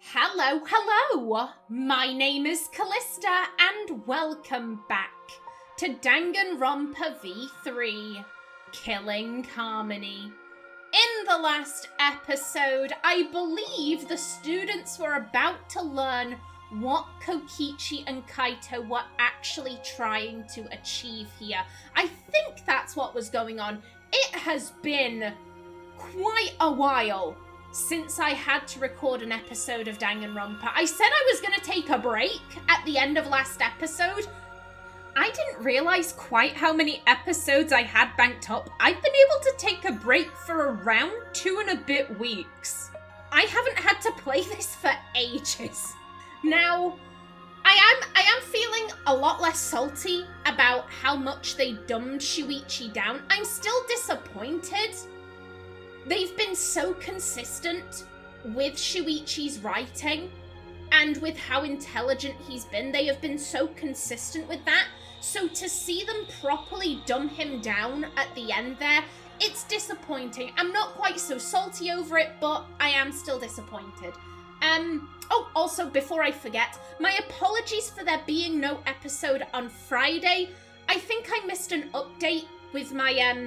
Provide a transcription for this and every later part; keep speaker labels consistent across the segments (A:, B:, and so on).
A: Hello! My name is Callista, and welcome back to Danganronpa V3, Killing Harmony. In the last episode, I believe the students were about to learn what Kokichi and Kaito were actually trying to achieve here. I think that's what was going on. It has been quite a while since I had to record an episode of Danganronpa. I said I was going to take a break at the end of last episode. I didn't realize quite how many episodes I had banked up. I've been able to take a break for around 2 and a bit weeks. I haven't had to play this for ages. Now, I am feeling a lot less salty about how much they dumbed Shuichi down. I'm still disappointed. They've been so consistent with Shuichi's writing and with how intelligent he's been. They have been so consistent with that. So to see them properly dumb him down at the end there, it's disappointing. I'm not quite so salty over it, but I am still disappointed. Oh, also, before I forget, my apologies for there being no episode on Friday. I think I missed an update with my,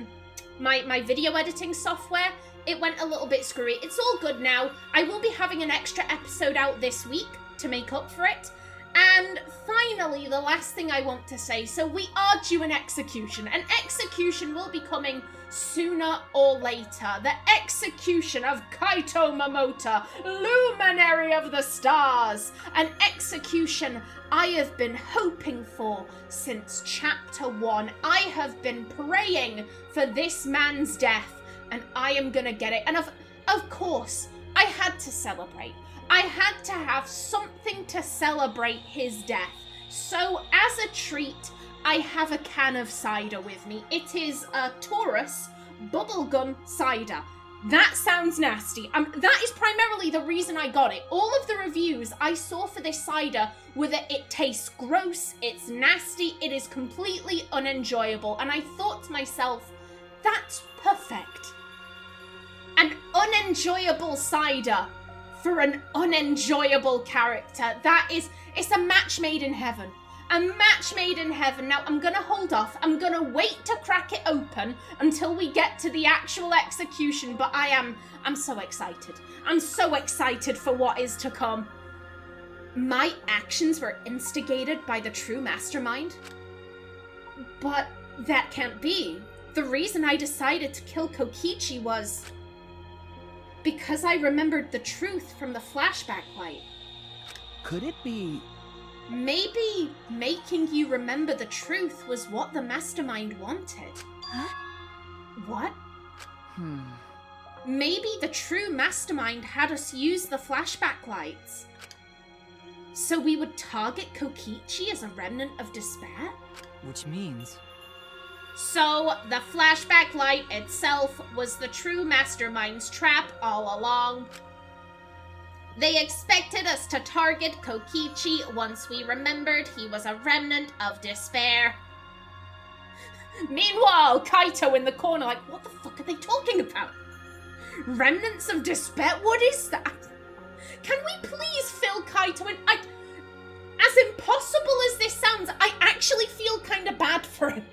A: my video editing software. It went a little bit screwy. It's all good now. I will be having an extra episode out this week to make up for it. And finally, the last thing I want to say, so we are due an execution. An execution will be coming sooner or later. The execution of Kaito Momota, luminary of the stars. An execution I have been hoping for since chapter 1. I have been praying for this man's death, and I am gonna get it. And of course, I had to celebrate. I had to have something to celebrate his death. So, as a treat, I have a can of cider with me. It is a Taurus bubblegum cider. That sounds nasty. That is primarily the reason I got it. All of the reviews I saw for this cider were that it tastes gross, it's nasty, it is completely unenjoyable. And I thought to myself, that's perfect. An unenjoyable cider for an unenjoyable character. It's a match made in heaven. A match made in heaven. Now, I'm gonna hold off. I'm gonna wait to crack it open until we get to the actual execution, but I'm so excited. I'm so excited for what is to come. My actions were instigated by the true mastermind? But that can't be. The reason I decided to kill Kokichi was because I remembered the truth from the flashback light.
B: Could it be?
A: Maybe making you remember the truth was what the mastermind wanted.
B: Huh?
A: What? Maybe the true mastermind had us use the flashback lights so we would target Kokichi as a remnant of despair?
B: Which means...
A: So, the flashback light itself was the true mastermind's trap all along. They expected us to target Kokichi once we remembered he was a remnant of despair. Meanwhile, Kaito in the corner like, what the fuck are they talking about? Remnants of despair? What is that? Can we please fill Kaito in? As impossible as this sounds, I actually feel kind of bad for him.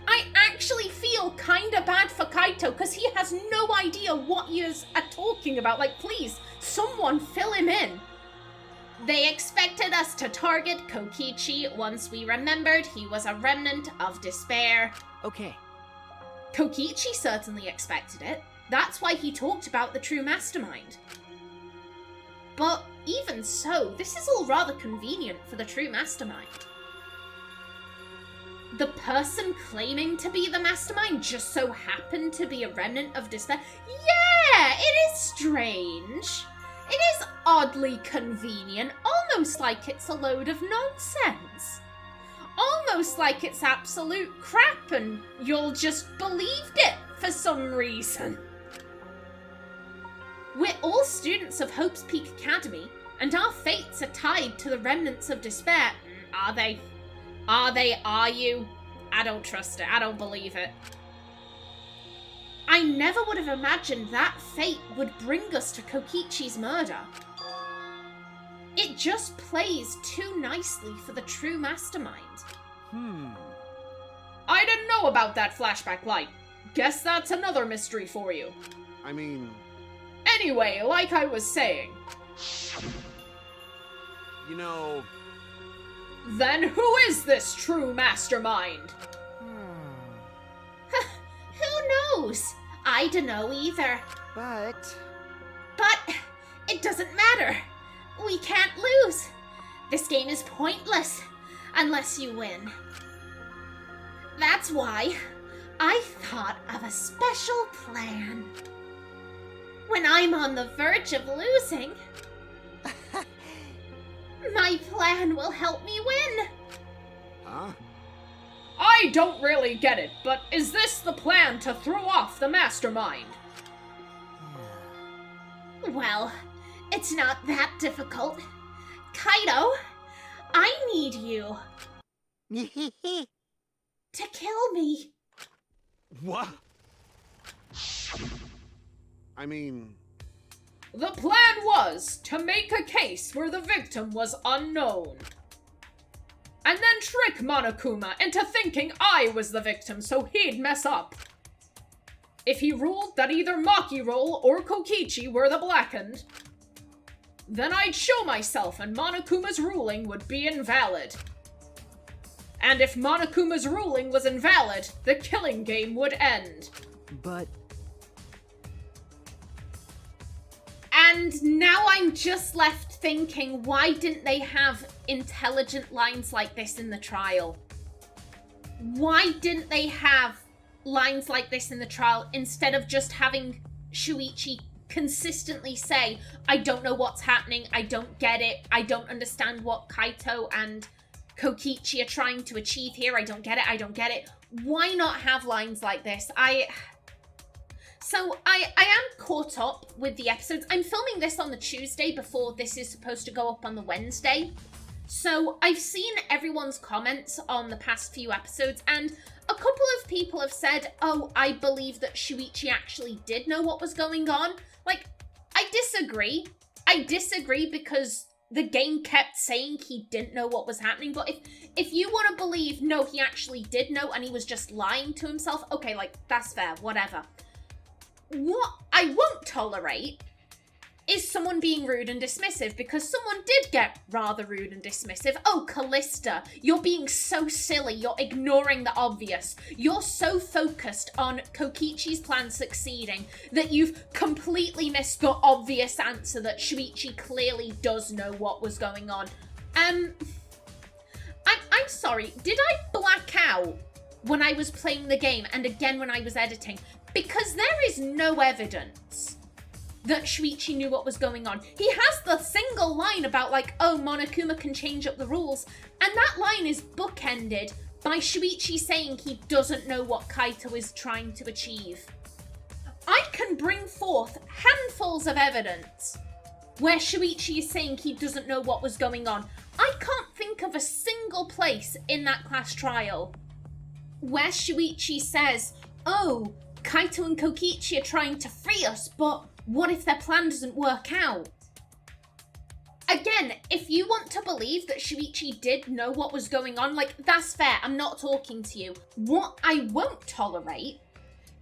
A: I actually feel kind of bad for Kaito because he has no idea what you're talking about. Like, please, someone fill him in. They expected us to target Kokichi once we remembered he was a remnant of despair.
B: Okay.
A: Kokichi certainly expected it. That's why he talked about the true mastermind. But even so, this is all rather convenient for the true mastermind. The person claiming to be the mastermind just so happened to be a remnant of despair. Yeah, it is strange. It is oddly convenient, almost like it's a load of nonsense. Almost like it's absolute crap and you'll just believed it for some reason. We're all students of Hope's Peak Academy, and our fates are tied to the remnants of despair. Are they? Are you? I don't trust it. I don't believe it. I never would have imagined that fate would bring us to Kokichi's murder. It just plays too nicely for the true mastermind.
C: I didn't know about that flashback light. Guess that's another mystery for you.
D: I mean...
C: Anyway, like I was saying.
D: You know...
C: Then who is this true mastermind?
A: Who knows? I dunno either.
B: But
A: But it doesn't matter. We can't lose. This game is pointless unless you win. That's why I thought of a special plan. When I'm on the verge of losing, my plan will help me win.
D: Huh?
C: I don't really get it, but is this the plan to throw off the mastermind?
A: Well, it's not that difficult. Kaito, I need you to kill me.
D: What? I mean...
C: The plan was to make a case where the victim was unknown. And then trick Monokuma into thinking I was the victim so he'd mess up. If he ruled that either Makiro or Kokichi were the blackened, then I'd show myself and Monokuma's ruling would be invalid. And if Monokuma's ruling was invalid, the killing game would end.
B: but
A: And now I'm just left thinking, why didn't they have intelligent lines like this in the trial? Why didn't they have lines like this in the trial instead of just having Shuichi consistently say, I don't know what's happening, I don't get it, I don't understand what Kaito and Kokichi are trying to achieve here, I don't get it. Why not have lines like this? So I am caught up with the episodes. I'm filming this on the Tuesday before this is supposed to go up on the Wednesday. So I've seen everyone's comments on the past few episodes, and a couple of people have said, oh, I believe that Shuichi actually did know what was going on. Like, I disagree. I disagree because the game kept saying he didn't know what was happening. But if you want to believe, no, he actually did know and he was just lying to himself, okay, like, that's fair, whatever. What I won't tolerate is someone being rude and dismissive, because someone did get rather rude and dismissive. Oh, Callista, you're being so silly. You're ignoring the obvious. You're so focused on Kokichi's plan succeeding that you've completely missed the obvious answer that Shuichi clearly does know what was going on. I'm sorry, did I black out when I was playing the game and again when I was editing? Because there is no evidence that Shuichi knew what was going on. He has the single line about, like, oh, Monokuma can change up the rules, and that line is bookended by Shuichi saying he doesn't know what Kaito is trying to achieve. I can bring forth handfuls of evidence where Shuichi is saying he doesn't know what was going on. I can't think of a single place in that class trial where Shuichi says, oh, Kaito and Kokichi are trying to free us, but what if their plan doesn't work out? Again, if you want to believe that Shuichi did know what was going on, like, that's fair, I'm not talking to you. What I won't tolerate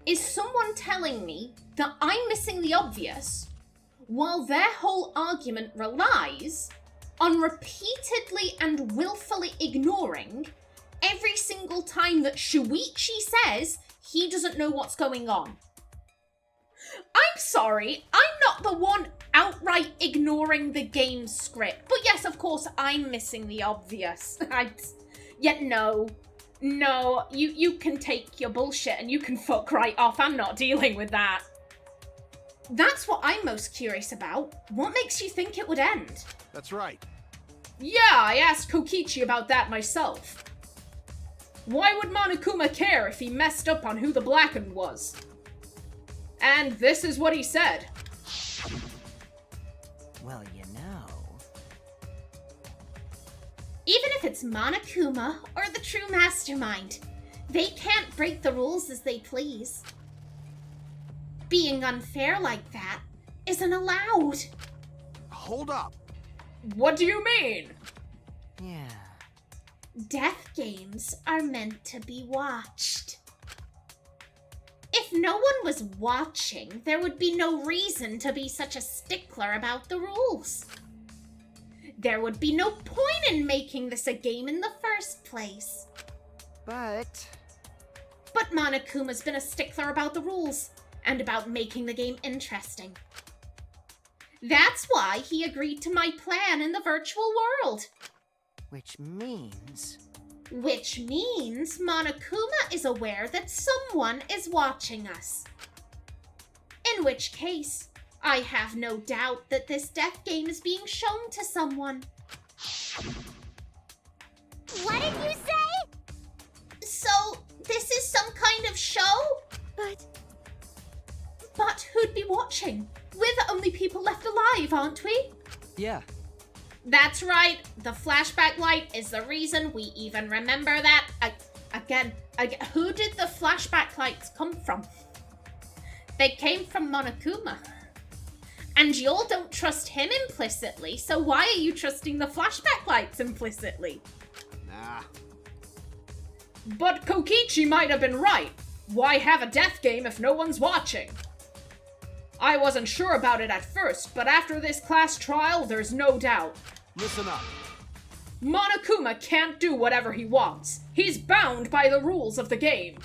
A: is someone telling me that I'm missing the obvious while their whole argument relies on repeatedly and willfully ignoring every single time that Shuichi says he doesn't know what's going on. I'm sorry, I'm not the one outright ignoring the game's script. But yes, of course, I'm missing the obvious. No, you can take your bullshit and you can fuck right off. I'm not dealing with that. That's what I'm most curious about. What makes you think it would end?
D: That's right.
C: Yeah, I asked Kokichi about that myself. Why would Monokuma care if he messed up on who the blackened was? And this is what he said.
B: well, you know.
A: Even if it's Monokuma or the true mastermind, they can't break the rules as they please. Being unfair like that isn't allowed.
D: Hold up.
C: What do you mean?
B: Yeah.
A: Death games are meant to be watched. If no one was watching, there would be no reason to be such a stickler about the rules. There would be no point in making this a game in the first place.
B: But
A: Monokuma's been a stickler about the rules, and about making the game interesting. That's why he agreed to my plan in the virtual world.
B: which means...
A: Which means Monokuma is aware that someone is watching us. In which case, I have no doubt that this death game is being shown to someone.
E: What did you say?
A: So, this is some kind of show? But who'd be watching? We're the only people left alive, aren't we?
B: Yeah.
A: That's right. The flashback light is the reason we even remember that. Again, who did the flashback lights come from? They came from Monokuma. And y'all don't trust him implicitly, so why are you trusting the flashback lights implicitly?
D: Nah.
C: But Kokichi might have been right. Why have a death game if no one's watching? I wasn't sure about it at first, but after this class trial, there's no doubt.
D: Listen up.
C: Monokuma can't do whatever he wants. He's bound by the rules of the game.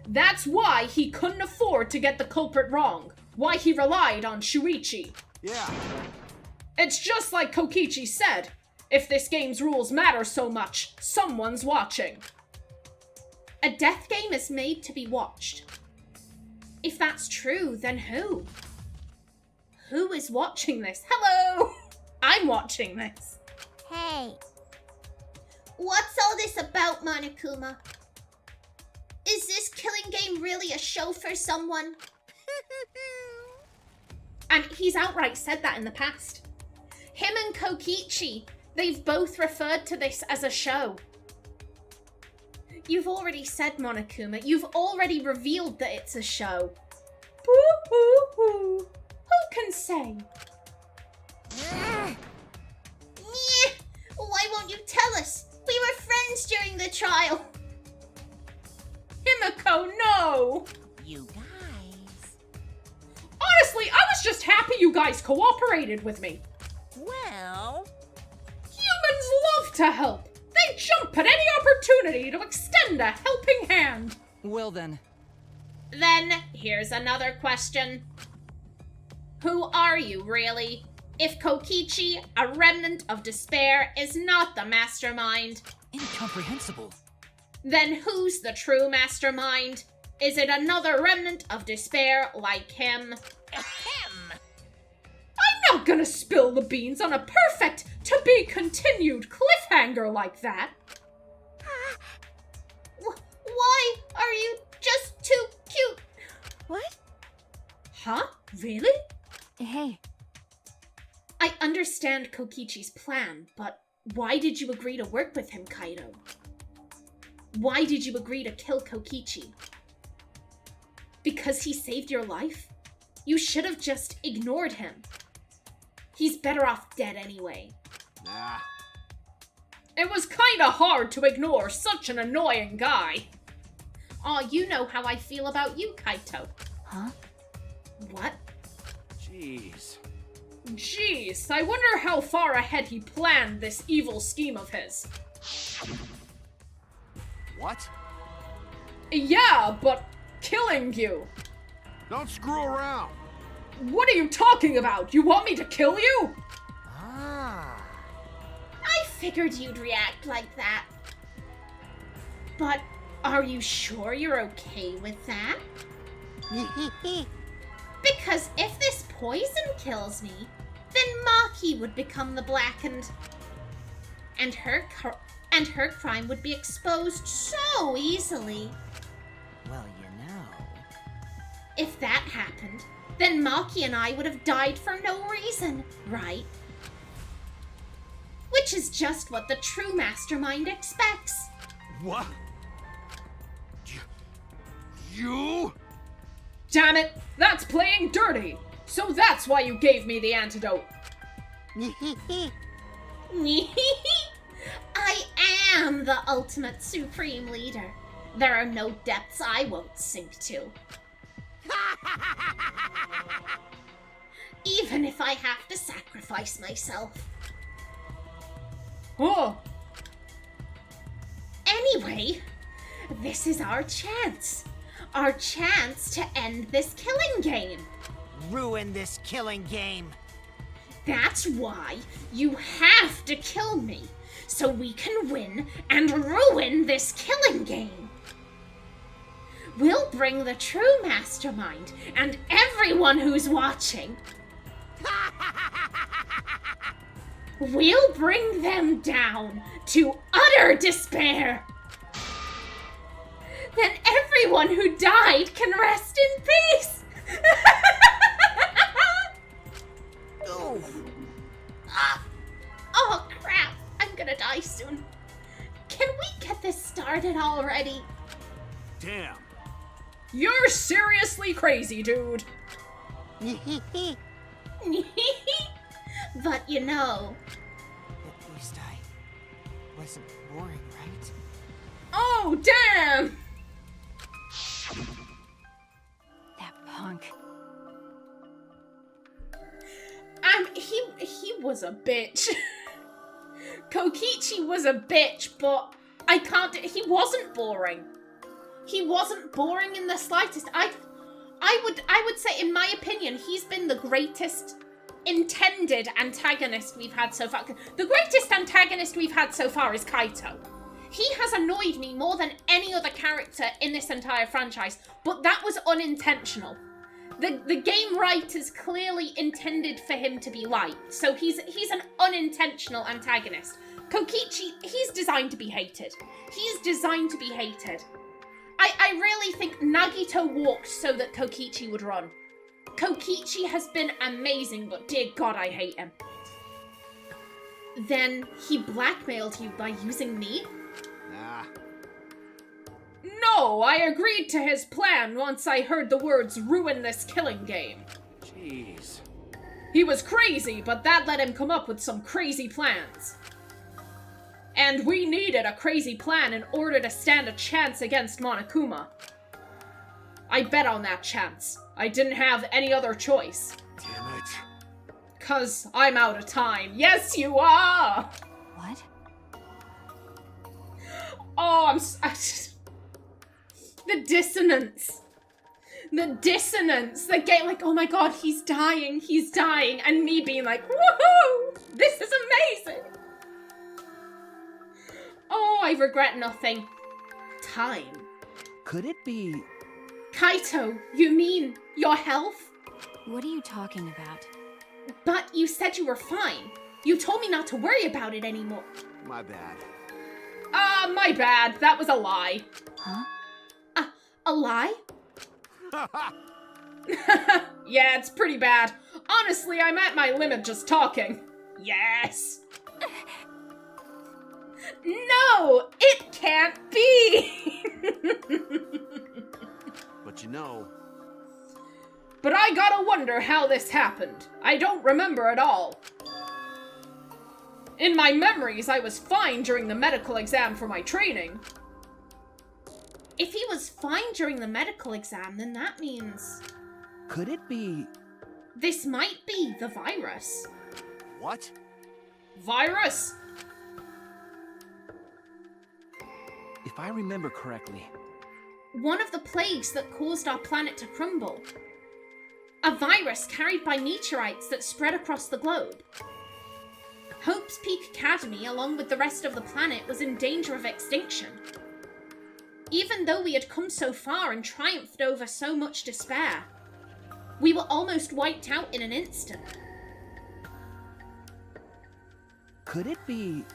C: That's why he couldn't afford to get the culprit wrong. Why he relied on Shuichi.
D: Yeah.
C: It's just like Kokichi said. If this game's rules matter so much, someone's watching.
A: A death game is made to be watched. If that's true, then who? Who is watching this? Hello! I'm watching this.
E: Hey.
A: What's all this about, Monokuma? Is this killing game really a show for someone? And he's outright said that in the past. Him and Kokichi, they've both referred to this as a show. You've already said, Monokuma, you've already revealed that it's a show. Boo-hoo-hoo. Who can say? Why won't you tell us? We were friends during the trial. Himiko, no!
E: You guys.
C: Honestly, I was just happy you guys cooperated with me.
E: Well.
C: Humans love to help. They jump at any opportunity to extend a helping hand.
B: Well then.
A: Then, here's another question. Who are you, really? If Kokichi, a remnant of despair, is not the mastermind,
B: Incomprehensible.
A: then who's the true mastermind? Is it another remnant of despair like him?
E: Ahem.
C: I'm not gonna spill the beans on a perfect to-be-continued cliffhanger like that.
A: Why are you just too cute?
E: What?
A: Huh? Really?
E: Hey.
A: I understand Kokichi's plan, but why did you agree to work with him, Kaito? Why did you agree to kill Kokichi? Because he saved your life? You should have just ignored him. He's better off dead anyway.
D: Nah.
C: It was kinda hard to ignore such an annoying guy.
A: Aw, you know how I feel about you, Kaito.
E: Huh?
A: What?
D: Jeez.
C: Jeez, I wonder how far ahead he planned this evil scheme of his.
D: What?
C: Yeah, but killing you.
D: Don't screw around.
C: What are you talking about? You want me to kill you?
B: Ah.
A: I figured you'd react like that. But are you sure you're okay with that? Because if this poison kills me, then Maki would become the blackened. And her crime would be exposed so easily.
B: Well, you know.
A: If that happened, then Maki and I would have died for no reason, right? Which is just what the true mastermind expects.
D: What? You?
C: Damn it, that's playing dirty. So that's why you gave me the antidote.
A: I am the ultimate supreme leader. There are no depths I won't sink to. Even if I have to sacrifice myself.
C: Oh,
A: Anyway, this is our chance. Our chance to end this killing game.
E: Ruin this killing game.
A: That's why you have to kill me, so we can win and ruin this killing game. We'll bring the true mastermind and everyone who's watching. We'll bring them down to utter despair. Then everyone who died can rest in peace. Oh crap, I'm gonna die soon. Can we get this started already?
D: Damn.
C: you're seriously crazy, dude.
A: But you know,
E: At least I wasn't boring, right?
C: Oh, damn!
E: That punk.
A: he was a bitch. Kokichi was a bitch, but he wasn't boring. He wasn't boring in the slightest. I would say, in my opinion, he's been the greatest intended antagonist we've had so far. The greatest antagonist we've had so far is Kaito. He has annoyed me more than any other character in this entire franchise, but that was unintentional. The game writers clearly intended for him to be liked, so he's an unintentional antagonist. Kokichi, he's designed to be hated. He's designed to be hated. I really think Nagito walked so that Kokichi would run. Kokichi has been amazing, but dear God, I hate him. Then he blackmailed you by using me?
D: Nah.
C: No, I agreed to his plan once I heard the words ruin this killing game.
D: Jeez.
C: He was crazy, but that let him come up with some crazy plans. And we needed a crazy plan in order to stand a chance against Monokuma. I bet on that chance. I didn't have any other choice.
D: Damn it.
C: 'Cause I'm out of time. Yes, you are!
E: What?
C: Oh, the dissonance. The dissonance. The game, like, oh my God, he's dying. And me being like, woohoo! This is amazing! Oh, I regret nothing.
A: Time.
B: Could it be...
A: Kaito, you mean your health?
E: What are you talking about?
A: But you said you were fine. You told me not to worry about it anymore.
D: My bad.
C: My bad. That was a lie.
E: Huh?
A: A lie?
C: Yeah, it's pretty bad. Honestly, I'm at my limit just talking. Yes. No, it can't be.
D: But you know,
C: But I gotta wonder how this happened. I don't remember at all. In my memories, I was fine during the medical exam for my training.
A: If he was fine during the medical exam, then that means
B: Could it be...
A: this might be the virus.
D: what?
C: Virus?
B: If I remember correctly...
A: One of the plagues that caused our planet to crumble. A virus carried by meteorites that spread across the globe. Hope's Peak Academy, along with the rest of the planet, was in danger of extinction. Even though we had come so far and triumphed over so much despair, we were almost wiped out in an instant.
B: Could it be...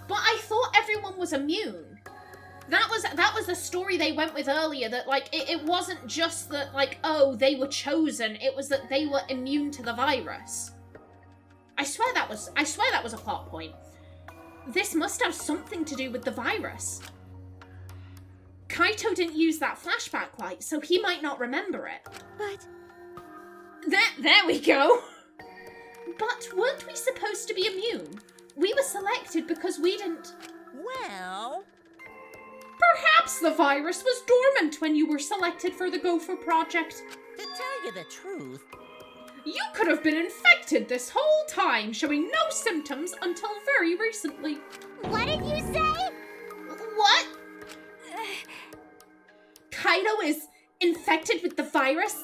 A: But I thought everyone was immune. That was the story they went with earlier, that, like, it wasn't just that, like, oh, they were chosen, it was that they were immune to the virus. I swear that was a plot point. This must have something to do with the virus. Kaito didn't use that flashback light, so he might not remember it.
E: But
A: There we go. But weren't we supposed to be immune? We were selected because we didn't...
E: Well,
C: Perhaps the virus was dormant when you were selected for the Gopher Project.
E: to tell you the truth,
C: You could have been infected this whole time, showing no symptoms until very recently.
F: What did you say?
A: What? Kaito is infected with the virus?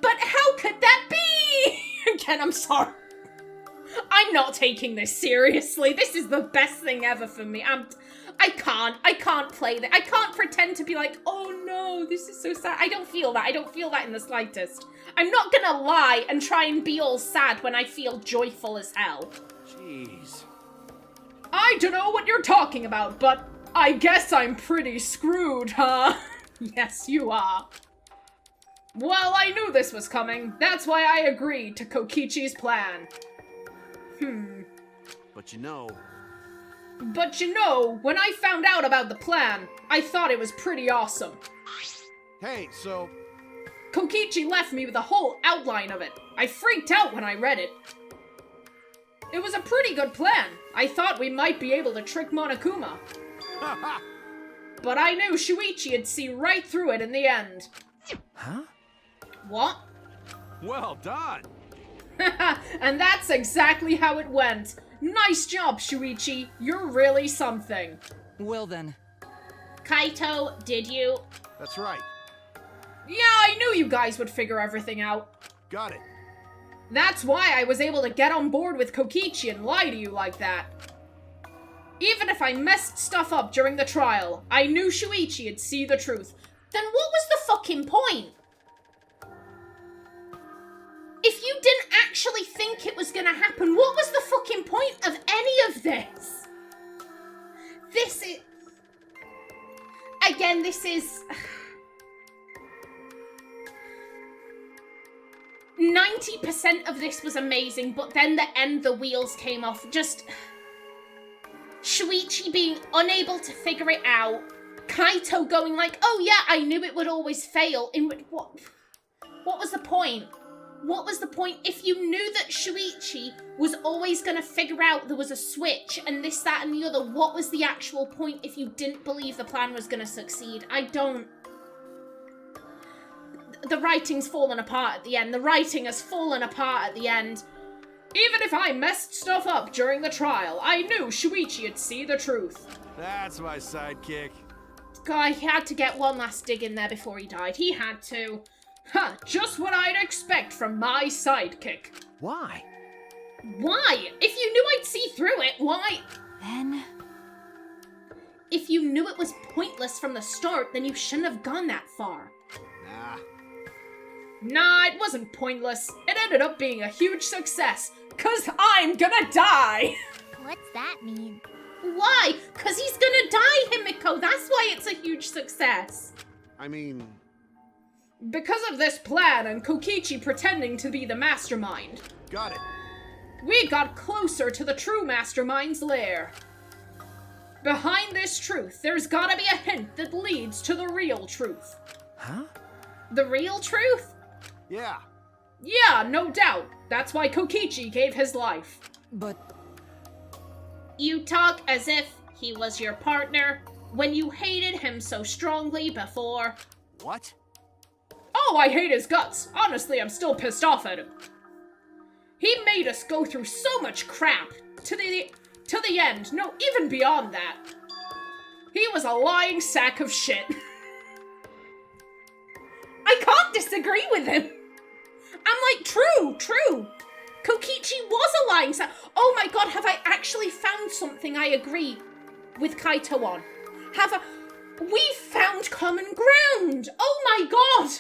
A: But how could that be?
C: Again, I'm sorry. I'm not taking this seriously. This is the best thing ever for me. I can't play that. I can't pretend to be like, oh no, this is so sad. I don't feel that. I don't feel that in the slightest. I'm not gonna lie and try and be all sad when I feel joyful as hell.
D: Jeez.
C: I don't know what you're talking about, but I guess I'm pretty screwed, huh? Yes, you are. Well, I knew this was coming. That's why I agreed to Kokichi's plan.
D: But you know,
C: when I found out about the plan, I thought it was pretty awesome.
D: hey, so
C: Kokichi left me with a whole outline of it. I freaked out when I read it. It was a pretty good plan. I thought we might be able to trick Monokuma. But I knew Shuichi would see right through it in the end.
B: Huh?
C: What?
D: well done.
C: And that's exactly how it went. Nice job, Shuichi. You're really something.
E: well then,
A: Kaito, did you?
D: That's right.
C: Yeah, I knew you guys would figure everything out.
D: Got it.
C: That's why I was able to get on board with Kokichi and lie to you like that. Even if I messed stuff up during the trial, I knew Shuichi would see the truth.
A: Then what was the fucking point? If you didn't actually think it was gonna happen, what was the fucking point of any of this? This is... Again, this is... 90% of this was amazing, but then the end, the wheels came off. Just... Shuichi being unable to figure it out. Kaito going like, oh yeah, I knew it would always fail. What was the point? What was the point? If you knew that Shuichi was always going to figure out there was a switch and this, that, and the other, what was the actual point if you didn't believe the plan was going to succeed? I don't... The writing's fallen apart at the end. The writing has fallen apart at the end.
C: Even if I messed stuff up during the trial, I knew Shuichi would see the truth.
D: That's my sidekick.
A: God, he had to get one last dig in there before he died. He had to.
C: Huh, just what I'd expect from my sidekick.
B: Why?
A: Why? If you knew I'd see through it, why?
E: then,
A: If you knew it was pointless from the start, then you shouldn't have gone that far.
D: Nah.
C: Nah, it wasn't pointless. It ended up being a huge success, 'cause I'm gonna die!
F: What's that mean?
A: Why? Because he's gonna die, Himiko. That's why it's a huge success.
D: I mean,
C: Because of this plan and Kokichi pretending to be the mastermind,
D: got it.
C: we got closer to the true mastermind's lair. Behind this truth, there's gotta be a hint that leads to the real truth.
B: Huh?
A: The real truth?
D: Yeah.
C: Yeah, no doubt. That's why Kokichi gave his life.
E: but
A: You talk as if he was your partner when you hated him so strongly before.
D: What?
C: Oh, I hate his guts. Honestly, I'm still pissed off at him. He made us go through so much crap to the end. No, even beyond that. He was a lying sack of shit.
A: I can't disagree with him. I'm like, true. Kokichi was a lying sack. Oh my god, have I actually found something I agree with Kaito on? We found common ground. Oh my god.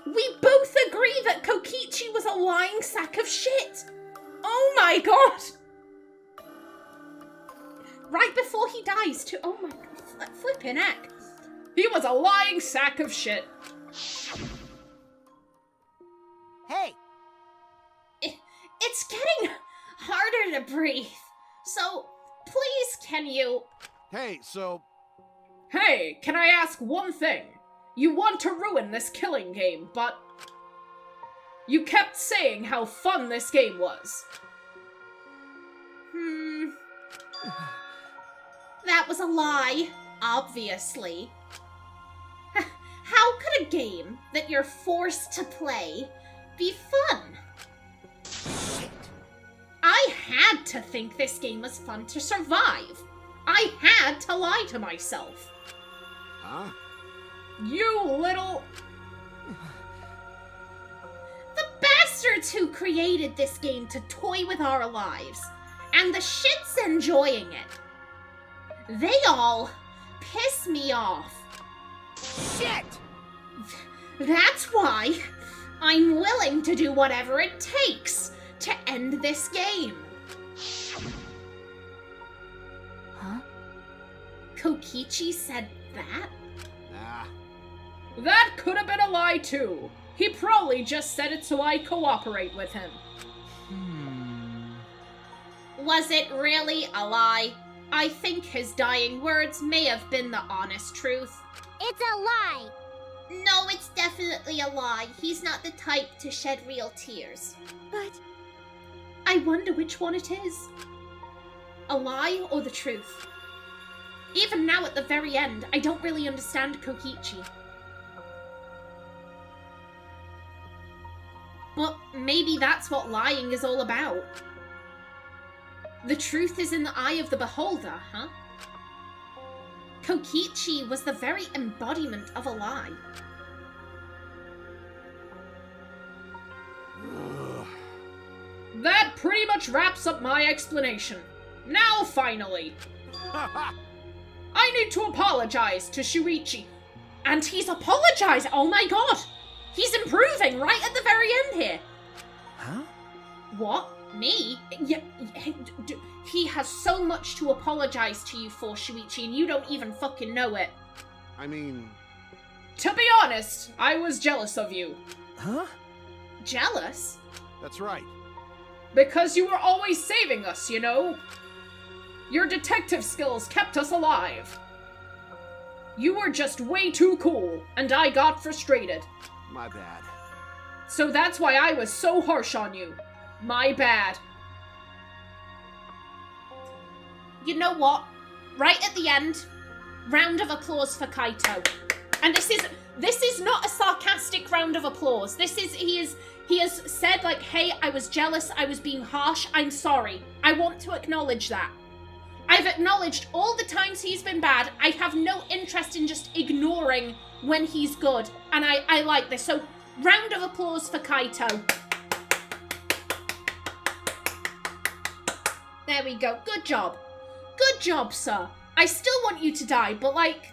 A: We both agree that Kokichi was a lying sack of shit. Oh my god. Right before he dies too. Oh my god, flipping heck.
C: He was a lying sack of shit.
E: hey,
A: It's getting harder to breathe. So, please can you...
D: Hey, so
C: Hey, can I ask one thing? You want to ruin this killing game, but You kept saying how fun this game was.
A: That was a lie, obviously. How could a game that you're forced to play be fun? I had to think this game was fun to survive. I had to lie to myself.
D: Huh?
C: You little...
A: The bastards who created this game to toy with our lives, and the shits enjoying it, they all piss me off.
E: Shit!
A: That's why I'm willing to do whatever it takes to end this game.
E: Huh?
A: Kokichi said that?
D: Nah.
C: That could have been a lie too. He probably just said it so I cooperate with him.
A: Was it really a lie? I think his dying words may have been the honest truth.
F: It's a lie.
A: No, it's definitely a lie. He's not the type to shed real tears.
F: But
A: I wonder which one it is. A lie or the truth? Even now at the very end, I don't really understand Kokichi. But maybe that's what lying is all about. The truth is in the eye of the beholder, huh? Kokichi was the very embodiment of a lie.
C: That pretty much wraps up my explanation. Now, finally, I need to apologize to Shuichi.
A: And he's apologized! Oh my god! He's improving right at the very end here!
B: Huh?
A: What? Me? Yeah, he has so much to apologize to you for, Shuichi, and you don't even fucking know it.
D: I mean,
C: To be honest, I was jealous of you.
B: Huh?
A: Jealous?
D: that's right.
C: Because you were always saving us, you know? Your detective skills kept us alive. You were just way too cool, and I got frustrated.
D: My bad.
C: So that's why I was so harsh on you. My bad.
A: You know what? Right at the end, round of applause for Kaito. And this is not a sarcastic round of applause. He has said like, hey, I was jealous, I was being harsh, I'm sorry. I want to acknowledge that. I've acknowledged all the times he's been bad. I have no interest in just ignoring when he's good. And I like this. So, round of applause for Kaito. There we go. Good job. Good job, sir. I still want you to die, but like,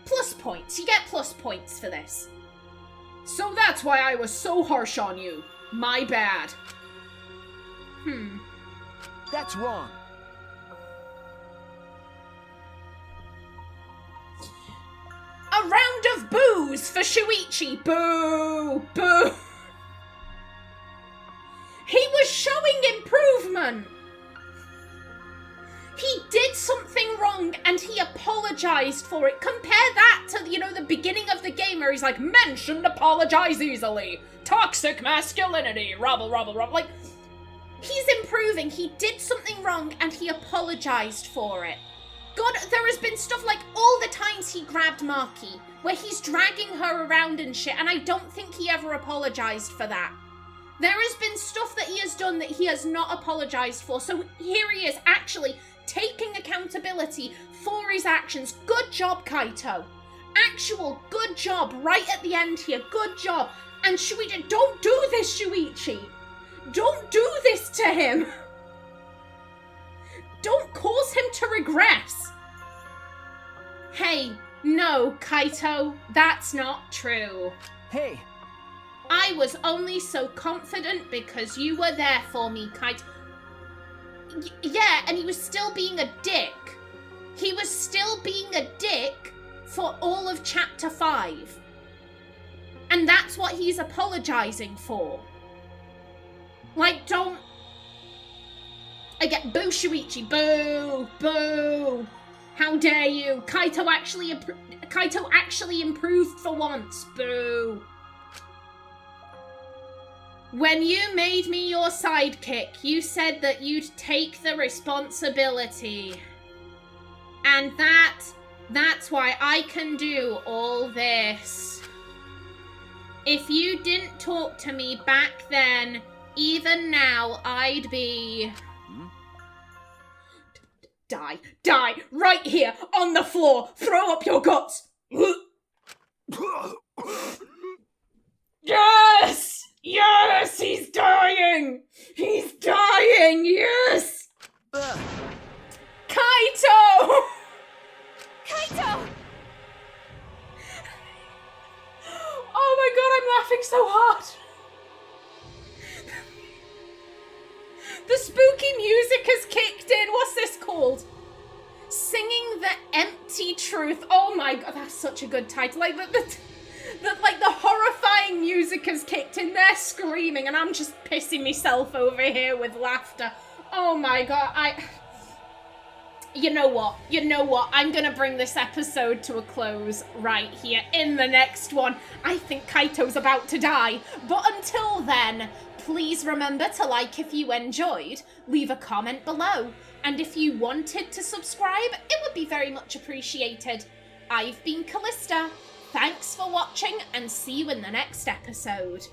A: plus points. You get plus points for this.
C: So that's why I was so harsh on you. My bad.
B: That's wrong.
A: A round of boos for Shuichi. Boo! Boo! He was showing improvement. He did something wrong and he apologized for it. Compare that to, you know, the beginning of the game where he's like, men shouldn't apologize easily. Toxic masculinity. Rubble, rubble, rubble. Like, he's improving. He did something wrong and he apologized for it. God, there has been stuff like all the times he grabbed Maki, where he's dragging her around and shit, and I don't think he ever apologized for that. There has been stuff that he has done that he has not apologized for, so here he is actually taking accountability for his actions. Good job, Kaito. Actual good job right at the end here. Good job. And Shuichi, don't do this, Shuichi. Don't do this to him. Don't cause him to regress. Hey, no, Kaito, that's not true.
B: Hey,
A: I was only so confident because you were there for me, Kaito. Yeah, and he was still being a dick. He was still being a dick for all of Chapter 5. And that's what he's apologizing for. Like, don't... I get boo Shuichi, boo, boo. How dare you? Kaito actually improved for once, boo. When you made me your sidekick, you said that you'd take the responsibility. And that's why I can do all this. If you didn't talk to me back then, even now, I'd be...
C: Die, right here, on the floor, throw up your guts! Yes! Yes, he's dying! He's dying, yes!
A: Kaito!
F: Kaito!
C: Oh my god, I'm laughing so hard!
A: The spooky music has kicked in. What's this called? Singing the Empty Truth. Oh my god, that's such a good title. Like the horrifying music has kicked in. They're screaming and I'm just pissing myself over here with laughter. Oh my god, You know what? I'm gonna bring this episode to a close right here in the next one. I think Kaito's about to die. But until then, please remember to like if you enjoyed, leave a comment below, and if you wanted to subscribe, it would be very much appreciated. I've been Kallista. Thanks for watching, and see you in the next episode.